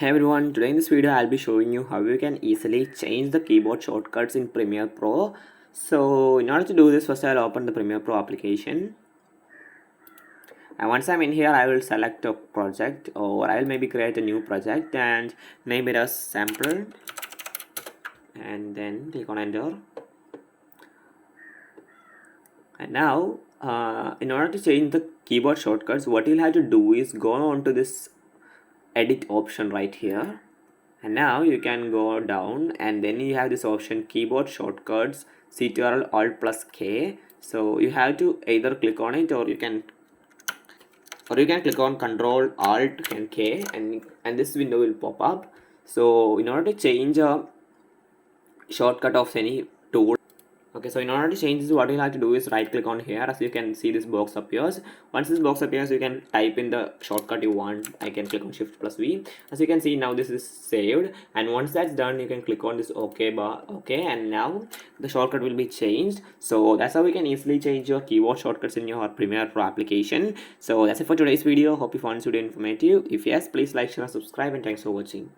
Hey everyone, today in this video I'll be showing you how you can easily change the keyboard shortcuts in Premiere Pro. So in order to do this, first I'll open the Premiere Pro application. And once I'm in here, I will select a project, or I'll maybe create a new project and name it as sample, and then click on enter. And now in order to change the keyboard shortcuts, what you'll have to do is go on to this edit option right here. And now you can go down and then you have this option keyboard shortcuts Ctrl Alt plus K. So you have to either click on it, or you can click on Control Alt and K, and this window will pop up. So in order to change a shortcut of any tool, okay, so in order to change this, what you'll have to do is right click on here. As you can see, this box appears. Once this box appears, you can type in the shortcut you want. I can click on Shift plus V. As you can see, now this is saved, and once that's done, you can click on this OK bar, okay, and now the shortcut will be changed. So that's how we can easily change your keyboard shortcuts in your Premiere Pro application. So that's it for today's video. Hope you found this video informative. If yes, please like, share, and subscribe, and thanks for watching.